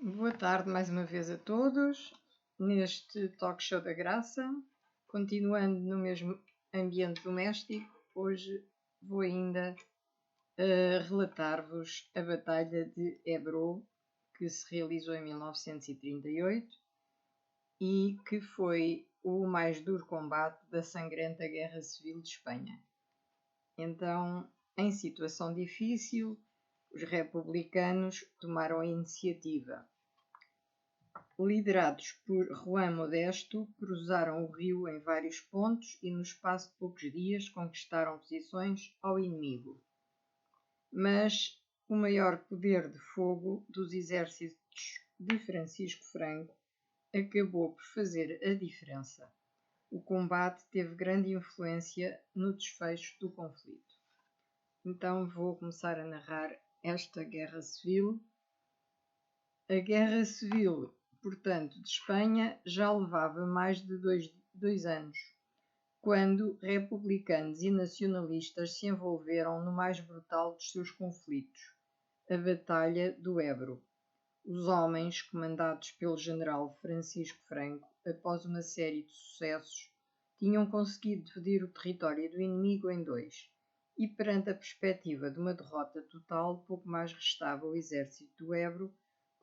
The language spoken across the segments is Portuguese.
Boa tarde mais uma vez a todos, neste talk show da graça, continuando no mesmo ambiente doméstico. Hoje vou ainda relatar-vos a Batalha de Ebro, que se realizou em 1938 e que foi o mais duro combate da sangrenta Guerra Civil de Espanha. Então, em situação difícil, os republicanos tomaram a iniciativa. Liderados por Juan Modesto, cruzaram o rio em vários pontos e no espaço de poucos dias conquistaram posições ao inimigo. Mas o maior poder de fogo dos exércitos de Francisco Franco acabou por fazer a diferença. O combate teve grande influência no desfecho do conflito. Então vou começar a narrar esta guerra civil. A guerra civil, portanto, de Espanha já levava mais de dois anos, quando republicanos e nacionalistas se envolveram no mais brutal dos seus conflitos, a Batalha do Ebro. Os homens, comandados pelo general Francisco Franco, após uma série de sucessos, tinham conseguido dividir o território do inimigo em dois, e perante a perspectiva de uma derrota total, pouco mais restava ao exército do Ebro,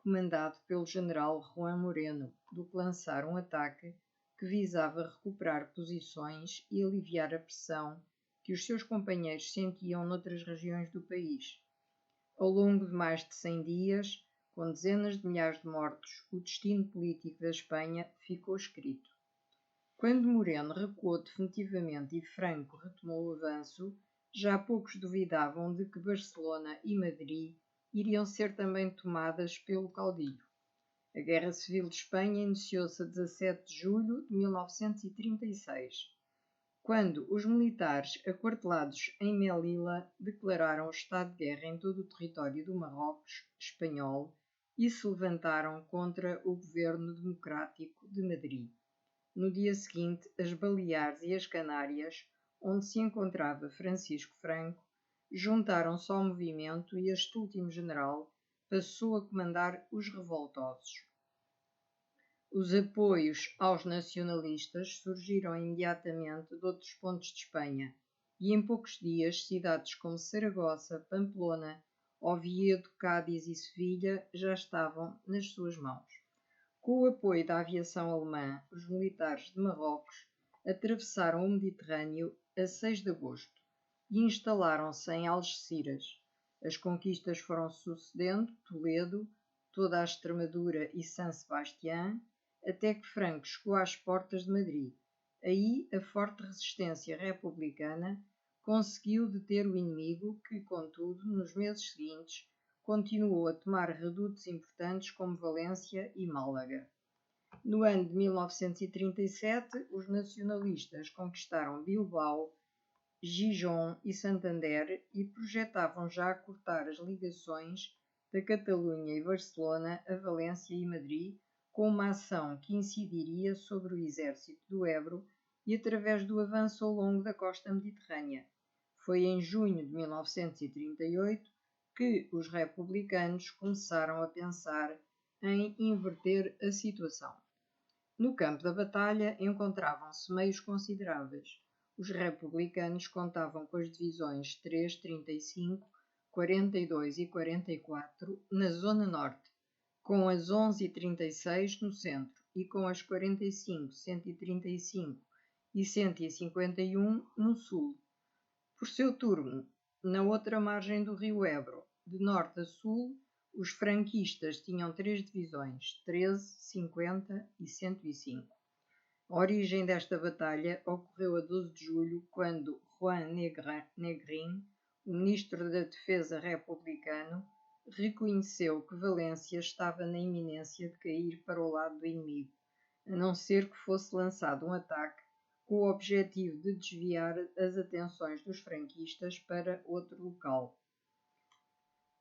comandado pelo general Juan Moreno, do que lançar um ataque que visava recuperar posições e aliviar a pressão que os seus companheiros sentiam noutras regiões do país. Ao longo de mais de 100 dias, com dezenas de milhares de mortos, o destino político da Espanha ficou escrito. Quando Moreno recuou definitivamente e Franco retomou o avanço, já poucos duvidavam de que Barcelona e Madrid iriam ser também tomadas pelo caudilho. A Guerra Civil de Espanha iniciou-se a 17 de julho de 1936, quando os militares aquartelados em Melilla declararam estado de guerra em todo o território do Marrocos espanhol e se levantaram contra o governo democrático de Madrid. No dia seguinte, as Baleares e as Canárias, onde se encontrava Francisco Franco, juntaram-se ao movimento e este último general passou a comandar os revoltosos. Os apoios aos nacionalistas surgiram imediatamente de outros pontos de Espanha e em poucos dias cidades como Saragoça, Pamplona, Oviedo, Cádiz e Sevilha já estavam nas suas mãos. Com o apoio da aviação alemã, os militares de Marrocos atravessaram o Mediterrâneo a 6 de agosto e instalaram-se em Algeciras. As conquistas foram sucedendo Toledo, toda a Extremadura e San Sebastián, até que Franco chegou às portas de Madrid. Aí a forte resistência republicana conseguiu deter o inimigo que, contudo, nos meses seguintes, continuou a tomar redutos importantes como Valência e Málaga. No ano de 1937, os nacionalistas conquistaram Bilbao, Gijón e Santander e projetavam já cortar as ligações da Catalunha e Barcelona a Valência e Madrid com uma ação que incidiria sobre o exército do Ebro e através do avanço ao longo da costa mediterrânea. Foi em junho de 1938 que os republicanos começaram a pensar em inverter a situação. No campo da batalha encontravam-se meios consideráveis. Os republicanos contavam com as divisões 3, 35, 42 e 44 na zona norte, com as 11 e 36 no centro e com as 45, 135 e 151 no sul. Por seu turno, na outra margem do rio Ebro, de norte a sul, os franquistas tinham três divisões, 13, 50 e 105. A origem desta batalha ocorreu a 12 de julho, quando Juan Negrín, o ministro da Defesa republicano, reconheceu que Valência estava na iminência de cair para o lado do inimigo, a não ser que fosse lançado um ataque com o objetivo de desviar as atenções dos franquistas para outro local.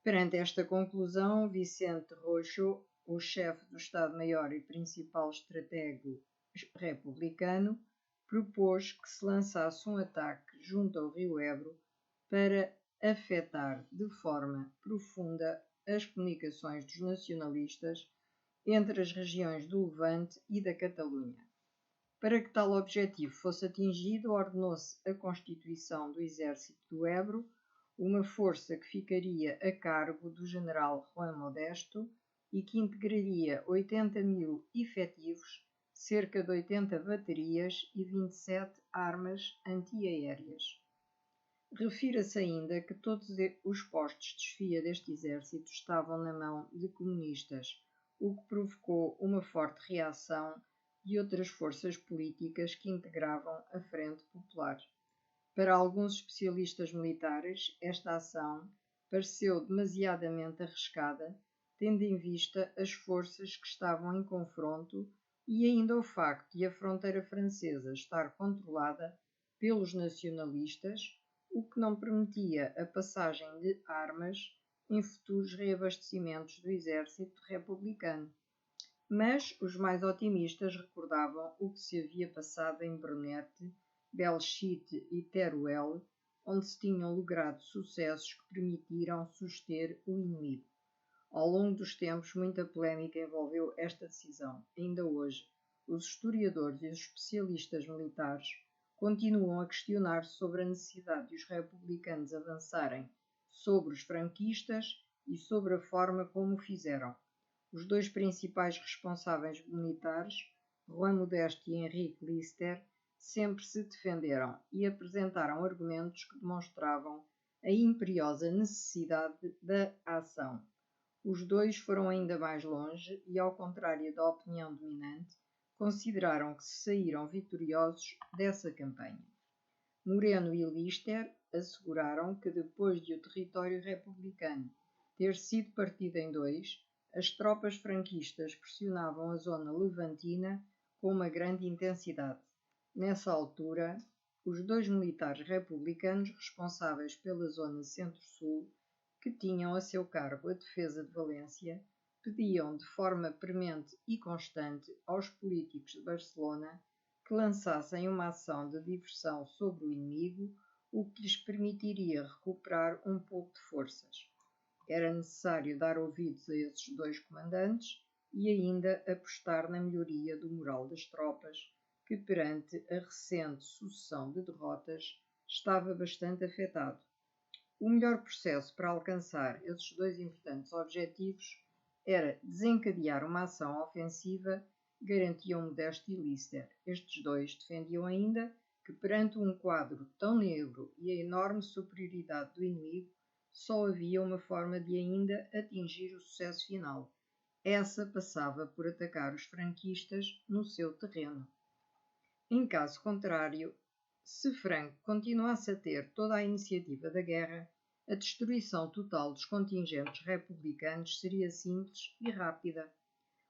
Perante esta conclusão, Vicente Rocho, o chefe do Estado-Maior e principal estratego republicano, propôs que se lançasse um ataque junto ao rio Ebro para afetar de forma profunda as comunicações dos nacionalistas entre as regiões do Levante e da Catalunha. Para que tal objetivo fosse atingido, ordenou-se a constituição do Exército do Ebro, uma força que ficaria a cargo do general Juan Modesto e que integraria 80.000 efetivos, cerca de 80 baterias e 27 armas antiaéreas. Refira-se ainda que todos os postos de chefia deste exército estavam na mão de comunistas, o que provocou uma forte reação de outras forças políticas que integravam a Frente Popular. Para alguns especialistas militares, esta ação pareceu demasiadamente arriscada, tendo em vista as forças que estavam em confronto e ainda o facto de a fronteira francesa estar controlada pelos nacionalistas, o que não permitia a passagem de armas em futuros reabastecimentos do exército republicano. Mas os mais otimistas recordavam o que se havia passado em Brunete, Belchite e Teruel, onde se tinham logrado sucessos que permitiram suster o inimigo. Ao longo dos tempos, muita polémica envolveu esta decisão. Ainda hoje, os historiadores e os especialistas militares continuam a questionar sobre a necessidade de os republicanos avançarem sobre os franquistas e sobre a forma como o fizeram. Os dois principais responsáveis militares, Juan Modesto e Henrique Lister, sempre se defenderam e apresentaram argumentos que demonstravam a imperiosa necessidade da ação. Os dois foram ainda mais longe e, ao contrário da opinião dominante, consideraram que se saíram vitoriosos dessa campanha. Moreno e Lister asseguraram que, depois de o território republicano ter sido partido em dois, as tropas franquistas pressionavam a zona levantina com uma grande intensidade. Nessa altura, os dois militares republicanos responsáveis pela zona centro-sul, que tinham a seu cargo a defesa de Valência, pediam de forma premente e constante aos políticos de Barcelona que lançassem uma ação de diversão sobre o inimigo, o que lhes permitiria recuperar um pouco de forças. Era necessário dar ouvidos a esses dois comandantes e ainda apostar na melhoria do moral das tropas, que perante a recente sucessão de derrotas estava bastante afetado. O melhor processo para alcançar esses dois importantes objetivos era desencadear uma ação ofensiva, garantiam Modesto e Lister. Estes dois defendiam ainda que, perante um quadro tão negro e a enorme superioridade do inimigo, só havia uma forma de ainda atingir o sucesso final. Essa passava por atacar os franquistas no seu terreno. Em caso contrário, se Franco continuasse a ter toda a iniciativa da guerra, a destruição total dos contingentes republicanos seria simples e rápida.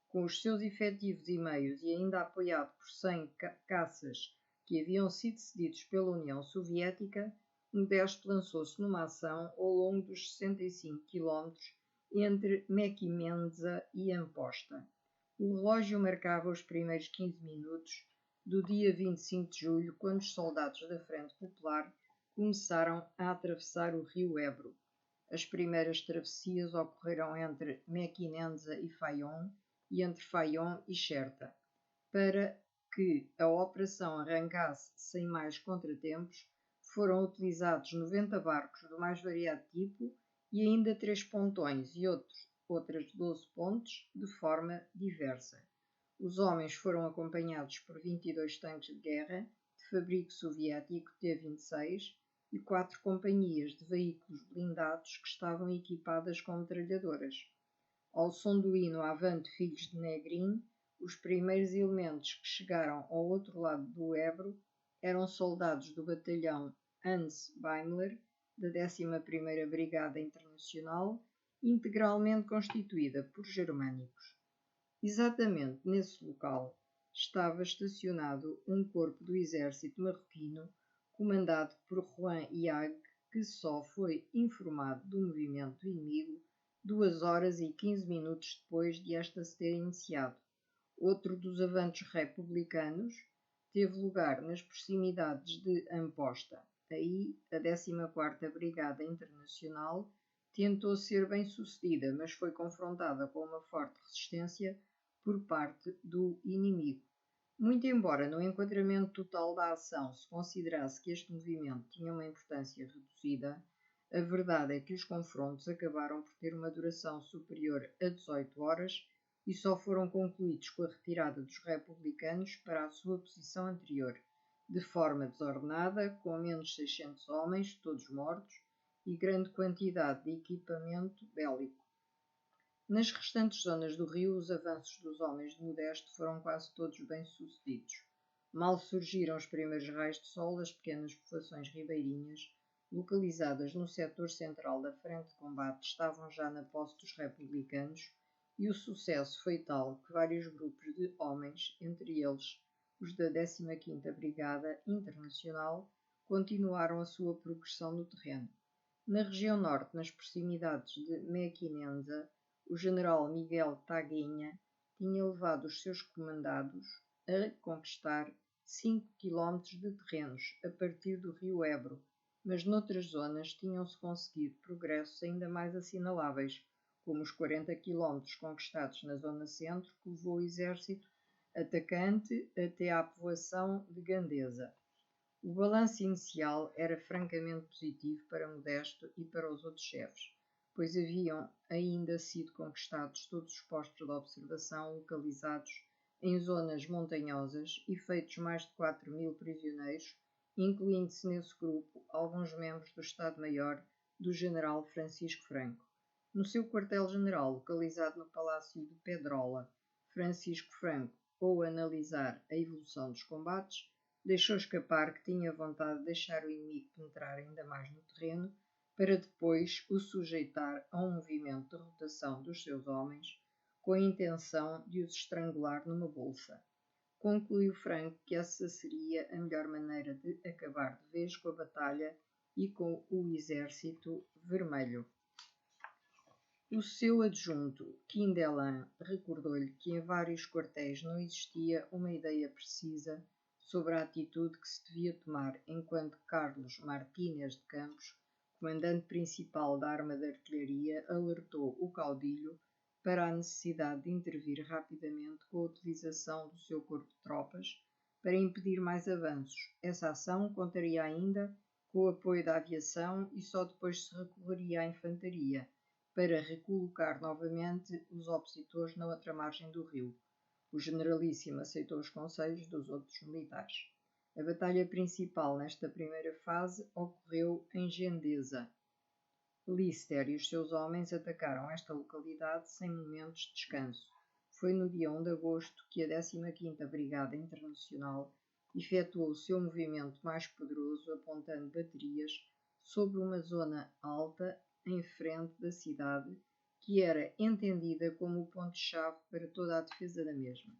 Com os seus efetivos e meios e ainda apoiado por 100 caças que haviam sido cedidos pela União Soviética, Modesto lançou-se numa ação ao longo dos 65 km entre Mequinenza e Amposta. O relógio marcava os primeiros 15 minutos do dia 25 de julho, quando os soldados da Frente Popular começaram a atravessar o rio Ebro. As primeiras travessias ocorreram entre Mequinenza e Faión e entre Faión e Xerta. Para que a operação arrancasse sem mais contratempos, foram utilizados 90 barcos do mais variado tipo e ainda 3 pontões e outras 12 pontes de forma diversa. Os homens foram acompanhados por 22 tanques de guerra de fabrico soviético T-26 e 4 companhias de veículos blindados que estavam equipadas com metralhadoras. Ao som do hino Avante Filhos de Negrin, os primeiros elementos que chegaram ao outro lado do Ebro eram soldados do batalhão Hans Beimler, da 11ª Brigada Internacional, integralmente constituída por germânicos. Exatamente nesse local estava estacionado um corpo do exército marroquino comandado por Juan Iag, que só foi informado do movimento do inimigo 2 horas e 15 minutos depois de esta se ter iniciado. Outro dos avanços republicanos teve lugar nas proximidades de Amposta. Aí, a 14ª Brigada Internacional tentou ser bem sucedida, mas foi confrontada com uma forte resistência por parte do inimigo. Muito embora no enquadramento total da ação se considerasse que este movimento tinha uma importância reduzida, a verdade é que os confrontos acabaram por ter uma duração superior a 18 horas e só foram concluídos com a retirada dos republicanos para a sua posição anterior, de forma desordenada, com menos 600 homens, todos mortos, e grande quantidade de equipamento bélico. Nas restantes zonas do rio, os avanços dos homens de Modesto foram quase todos bem-sucedidos. Mal surgiram os primeiros raios de sol, as pequenas povoações ribeirinhas, localizadas no setor central da frente de combate, estavam já na posse dos republicanos, e o sucesso foi tal que vários grupos de homens, entre eles os da 15ª Brigada Internacional, continuaram a sua progressão no terreno. Na região norte, nas proximidades de Mequinenza, o general Miguel Taguinha tinha levado os seus comandados a conquistar 5 km de terrenos a partir do rio Ebro, mas noutras zonas tinham-se conseguido progressos ainda mais assinaláveis, como os 40 km conquistados na zona centro, que levou o exército atacante até à povoação de Gandesa. O balanço inicial era francamente positivo para Modesto e para os outros chefes, pois haviam ainda sido conquistados todos os postos de observação localizados em zonas montanhosas e feitos mais de 4.000 prisioneiros, incluindo-se nesse grupo alguns membros do Estado-Maior do general Francisco Franco. No seu quartel-general, localizado no Palácio de Pedrola, Francisco Franco, ao analisar a evolução dos combates, deixou escapar que tinha vontade de deixar o inimigo penetrar ainda mais no terreno, para depois o sujeitar a um movimento de rotação dos seus homens, com a intenção de os estrangular numa bolsa. Concluiu Franco que essa seria a melhor maneira de acabar de vez com a batalha e com o exército vermelho. O seu adjunto, Quindelin, recordou-lhe que em vários quartéis não existia uma ideia precisa sobre a atitude que se devia tomar, enquanto Carlos Martínez de Campos, comandante principal da arma de artilharia, alertou o caudilho para a necessidade de intervir rapidamente com a utilização do seu corpo de tropas para impedir mais avanços. Essa ação contaria ainda com o apoio da aviação e só depois se recorreria à infantaria para recolocar novamente os opositores na outra margem do rio. O generalíssimo aceitou os conselhos dos outros militares. A batalha principal nesta primeira fase ocorreu em Gandesa. Lister e os seus homens atacaram esta localidade sem momentos de descanso. Foi no dia 1 de agosto que a 15ª Brigada Internacional efetuou o seu movimento mais poderoso, apontando baterias sobre uma zona alta em frente da cidade, que era entendida como o ponto-chave para toda a defesa da mesma.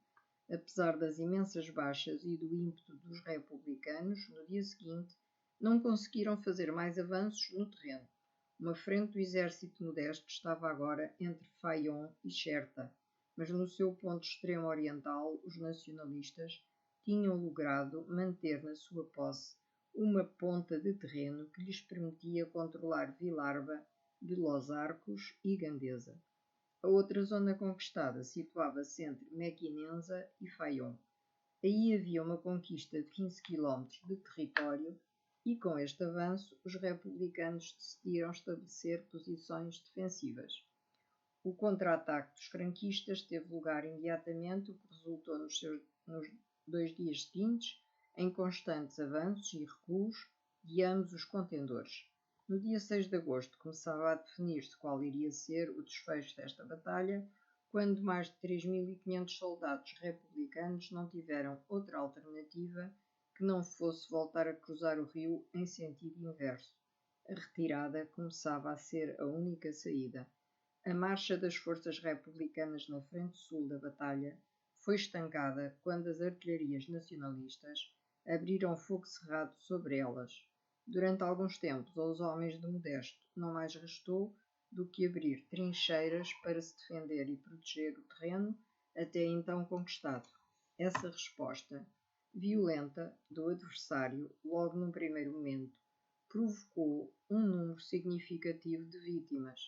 Apesar das imensas baixas e do ímpeto dos republicanos, no dia seguinte não conseguiram fazer mais avanços no terreno. Uma frente do exército modesto estava agora entre Faion e Cherta, mas no seu ponto extremo oriental os nacionalistas tinham logrado manter na sua posse uma ponta de terreno que lhes permitia controlar Vilarba de Los Arcos e Gandesa. A outra zona conquistada situava-se entre Mequinenza e Faion. Aí havia uma conquista de 15 km de território e, com este avanço, os republicanos decidiram estabelecer posições defensivas. O contra-ataque dos franquistas teve lugar imediatamente, o que resultou nos 2 dias seguintes em constantes avanços e recuos de ambos os contendores. No dia 6 de agosto começava a definir-se qual iria ser o desfecho desta batalha, quando mais de 3.500 soldados republicanos não tiveram outra alternativa que não fosse voltar a cruzar o rio em sentido inverso. A retirada começava a ser a única saída. A marcha das forças republicanas na frente sul da batalha foi estancada quando as artilharias nacionalistas abriram fogo cerrado sobre elas. Durante alguns tempos, aos homens de Modesto não mais restou do que abrir trincheiras para se defender e proteger o terreno até então conquistado. Essa resposta violenta do adversário, logo num primeiro momento, provocou um número significativo de vítimas.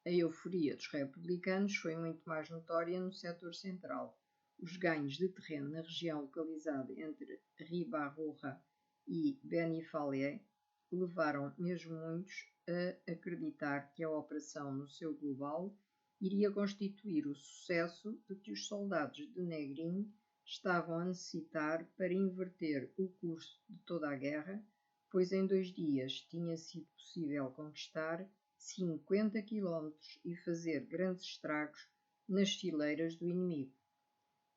A euforia dos republicanos foi muito mais notória no setor central. Os ganhos de terreno na região localizada entre Riba-roja e Benifallet levaram mesmo muitos a acreditar que a operação no seu global iria constituir o sucesso de que os soldados de Negrin estavam a necessitar para inverter o curso de toda a guerra, pois em 2 dias tinha sido possível conquistar 50 quilómetros e fazer grandes estragos nas fileiras do inimigo.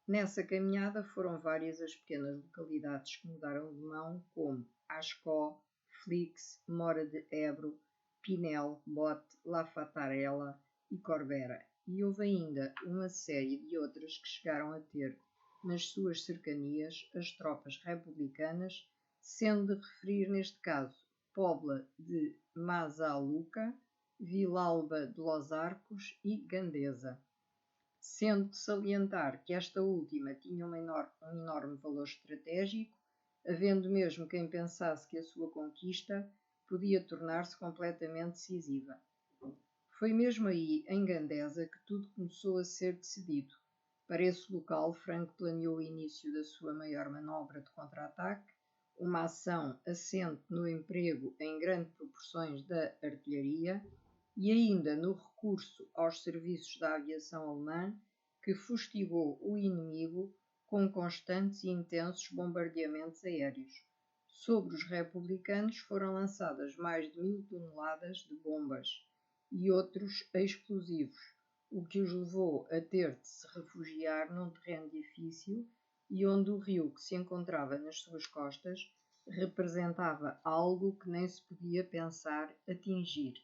Nessa caminhada foram várias as pequenas localidades que mudaram de mão, como Ascó, Flix, Mora de Ebro, Pinel, Bote, La Fatarella e Corbera, e houve ainda uma série de outras que chegaram a ter nas suas cercanias as tropas republicanas, sendo de referir neste caso Pobla de Mazaluca, Vilalba de Los Arcos e Gandesa, sendo de salientar que esta última tinha um enorme valor estratégico, havendo mesmo quem pensasse que a sua conquista podia tornar-se completamente decisiva. Foi mesmo aí, em Gandesa, que tudo começou a ser decidido. Para esse local, Franco planeou o início da sua maior manobra de contra-ataque, uma ação assente no emprego em grandes proporções da artilharia e ainda no recurso aos serviços da aviação alemã, que fustigou o inimigo com constantes e intensos bombardeamentos aéreos. Sobre os republicanos foram lançadas mais de 1000 toneladas de bombas e outros explosivos, o que os levou a ter de se refugiar num terreno difícil e onde o rio que se encontrava nas suas costas representava algo que nem se podia pensar atingir.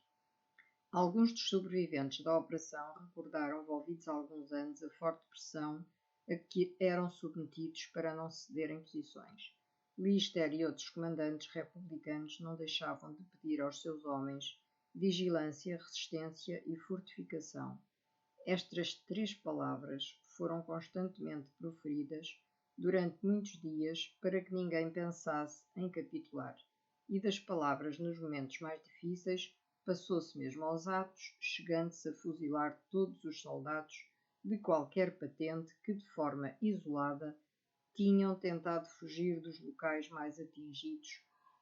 Alguns dos sobreviventes da operação recordaram, envolvidos há alguns anos, a forte pressão a que eram submetidos para não cederem posições. Lister e outros comandantes republicanos não deixavam de pedir aos seus homens vigilância, resistência e fortificação. Estas 3 palavras foram constantemente proferidas durante muitos dias para que ninguém pensasse em capitular. E das palavras nos momentos mais difíceis passou-se mesmo aos atos, chegando-se a fuzilar todos os soldados de qualquer patente que, de forma isolada, tinham tentado fugir dos locais mais atingidos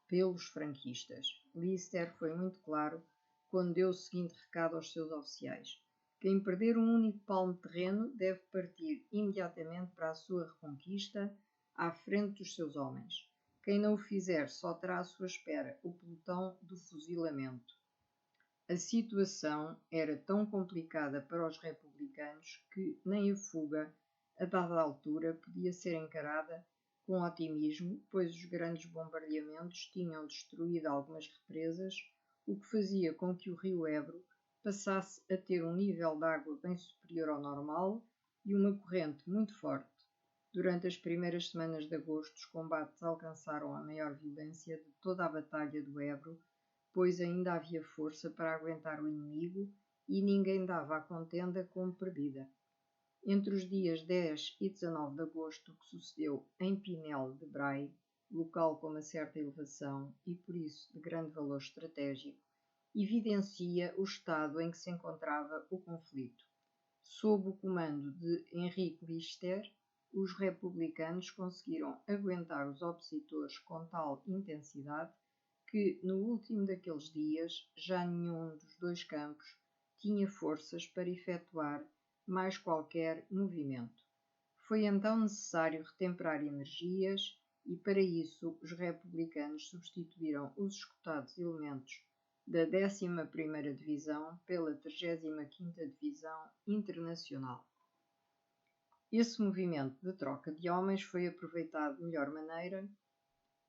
pelos franquistas. Lister foi muito claro quando deu o seguinte recado aos seus oficiais: quem perder um único palmo de terreno deve partir imediatamente para a sua reconquista à frente dos seus homens. Quem não o fizer só terá à sua espera o pelotão do fuzilamento. A situação era tão complicada para os republicanos que nem a fuga, a dada altura, podia ser encarada com otimismo, pois os grandes bombardeamentos tinham destruído algumas represas, o que fazia com que o rio Ebro passasse a ter um nível de água bem superior ao normal e uma corrente muito forte. Durante as primeiras semanas de agosto, os combates alcançaram a maior violência de toda a Batalha do Ebro, pois ainda havia força para aguentar o inimigo e ninguém dava a contenda como perdida. Entre os dias 10 e 19 de agosto, o que sucedeu em Pinel de Brai, local com uma certa elevação e por isso de grande valor estratégico, evidencia o estado em que se encontrava o conflito. Sob o comando de Henrique Lister, os republicanos conseguiram aguentar os opositores com tal intensidade que, no último daqueles dias, já nenhum dos 2 campos tinha forças para efetuar mais qualquer movimento. Foi então necessário retemperar energias e, para isso, os republicanos substituíram os escutados elementos da 11ª Divisão pela 35ª Divisão Internacional. Esse movimento de troca de homens foi aproveitado de melhor maneira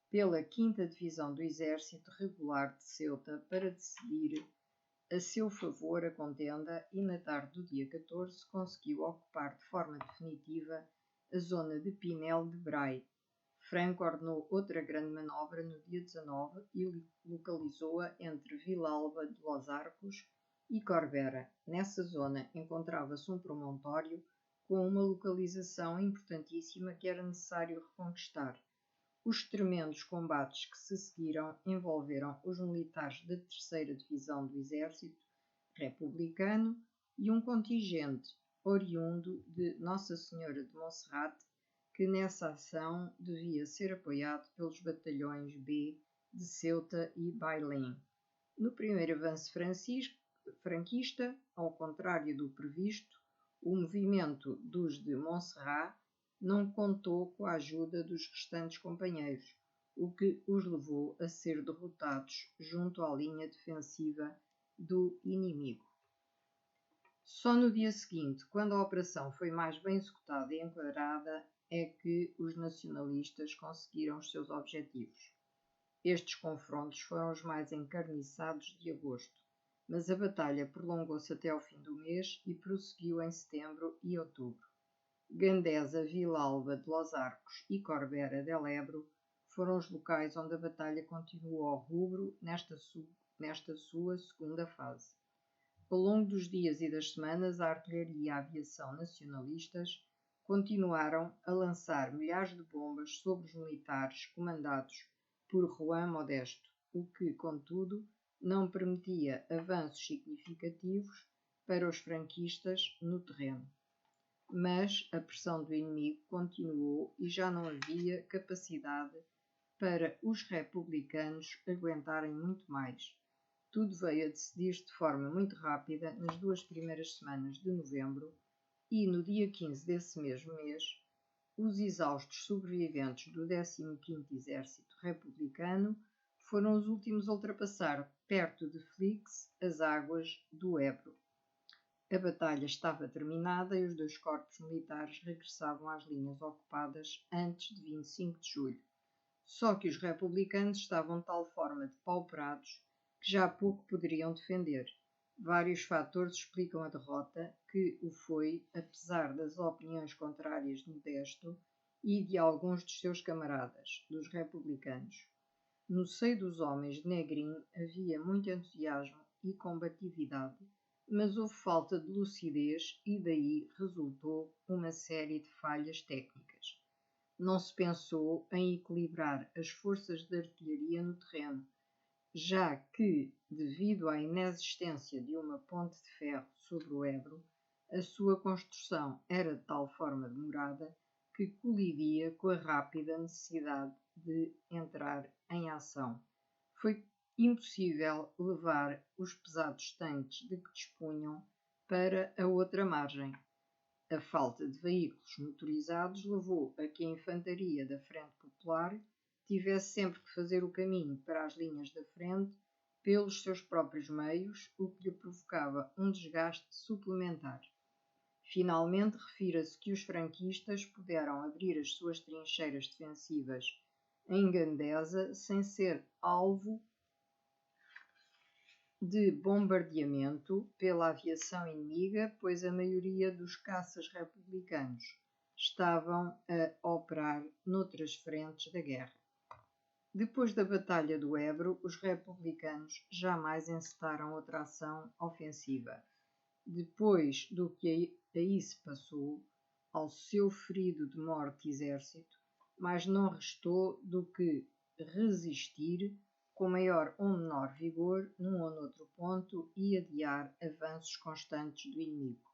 pela 5ª Divisão do Exército Regular de Ceuta para decidir a seu favor a contenda e na tarde do dia 14 conseguiu ocupar de forma definitiva a zona de Pinel de Brai. Franco ordenou outra grande manobra no dia 19 e localizou-a entre Vilalba de Los Arcos e Corbera. Nessa zona encontrava-se um promontório com uma localização importantíssima que era necessário reconquistar. Os tremendos combates que se seguiram envolveram os militares da 3ª Divisão do Exército, republicano e um contingente oriundo de Nossa Senhora de Monserrate, que nessa ação devia ser apoiado pelos batalhões B de Ceuta e Bailén. No primeiro avanço franquista, ao contrário do previsto, o movimento dos de Montserrat não contou com a ajuda dos restantes companheiros, o que os levou a ser derrotados junto à linha defensiva do inimigo. Só no dia seguinte, quando a operação foi mais bem executada e enquadrada, é que os nacionalistas conseguiram os seus objetivos. Estes confrontos foram os mais encarniçados de agosto, mas a batalha prolongou-se até ao fim do mês e prosseguiu em setembro e outubro. Gandesa, Vilalba de Los Arcos e Corbera del Ebro foram os locais onde a batalha continuou ao rubro nesta sua segunda fase. Ao longo dos dias e das semanas, a artilharia e a aviação nacionalistas continuaram a lançar milhares de bombas sobre os militares comandados por Juan Modesto, o que, contudo, não permitia avanços significativos para os franquistas no terreno. Mas a pressão do inimigo continuou e já não havia capacidade para os republicanos aguentarem muito mais. Tudo veio a decidir-se de forma muito rápida nas 2 primeiras semanas de novembro e, no dia 15 desse mesmo mês, os exaustos sobreviventes do 15º Exército Republicano foram os últimos a ultrapassar, perto de Flix, as águas do Ebro. A batalha estava terminada e os 2 corpos militares regressavam às linhas ocupadas antes de 25 de julho. Só que os republicanos estavam de tal forma depauperados que já pouco poderiam defender. Vários fatores explicam a derrota, que o foi apesar das opiniões contrárias de Modesto e de alguns dos seus camaradas, dos republicanos. No seio dos homens de Negrin havia muito entusiasmo e combatividade, mas houve falta de lucidez e daí resultou uma série de falhas técnicas. Não se pensou em equilibrar as forças de artilharia no terreno, já que, devido à inexistência de uma ponte de ferro sobre o Ebro, a sua construção era de tal forma demorada que colidia com a rápida necessidade de entrar em ação. Foi impossível levar os pesados tanques de que dispunham para a outra margem. A falta de veículos motorizados levou a que a infantaria da Frente Popular tivesse sempre que fazer o caminho para as linhas da frente pelos seus próprios meios, o que lhe provocava um desgaste suplementar. Finalmente, refira-se que os franquistas puderam abrir as suas trincheiras defensivas em Gandesa sem ser alvo de bombardeamento pela aviação inimiga, pois a maioria dos caças republicanos estavam a operar noutras frentes da guerra. Depois da Batalha do Ebro, os republicanos jamais encetaram outra ação ofensiva. Depois do que aí se passou, ao seu ferido de morte exército, mais não restou do que resistir com maior ou menor vigor num ou noutro ponto e adiar avanços constantes do inimigo.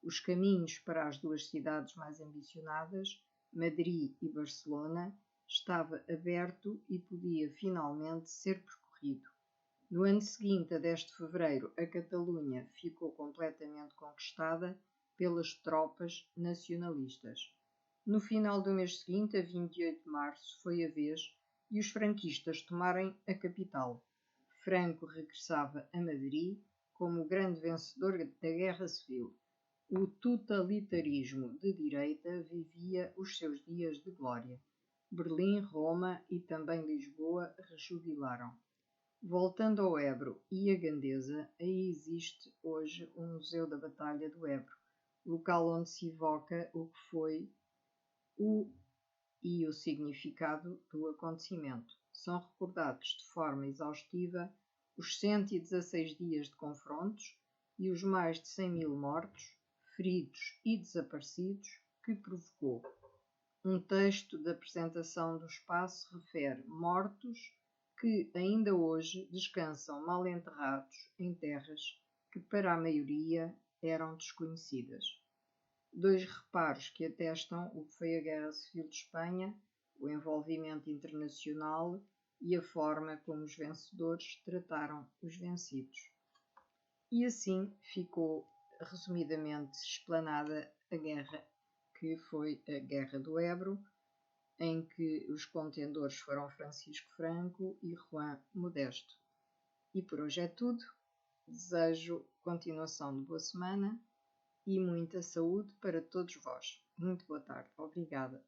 Os caminhos para as 2 cidades mais ambicionadas, Madrid e Barcelona, estava aberto e podia finalmente ser percorrido. No ano seguinte, a 10 de fevereiro, a Catalunha ficou completamente conquistada pelas tropas nacionalistas. No final do mês seguinte, a 28 de março, foi a vez de os franquistas tomarem a capital. Franco regressava a Madrid como o grande vencedor da Guerra Civil. O totalitarismo de direita vivia os seus dias de glória. Berlim, Roma e também Lisboa rejubilaram. Voltando ao Ebro e a Gandesa, aí existe hoje o Museu da Batalha do Ebro, local onde se evoca o que foi e o significado do acontecimento. São recordados de forma exaustiva os 116 dias de confrontos e os mais de 100.000 mortos, feridos e desaparecidos que provocou. Um texto da apresentação do espaço refere mortos que ainda hoje descansam mal enterrados em terras que para a maioria eram desconhecidas. 2 reparos que atestam o que foi a Guerra Civil de Espanha, o envolvimento internacional e a forma como os vencedores trataram os vencidos. E assim ficou resumidamente explanada a guerra, que foi a Guerra do Ebro, em que os contendores foram Francisco Franco e Juan Modesto. E por hoje é tudo. Desejo continuação de boa semana e muita saúde para todos vós. Muito boa tarde. Obrigada.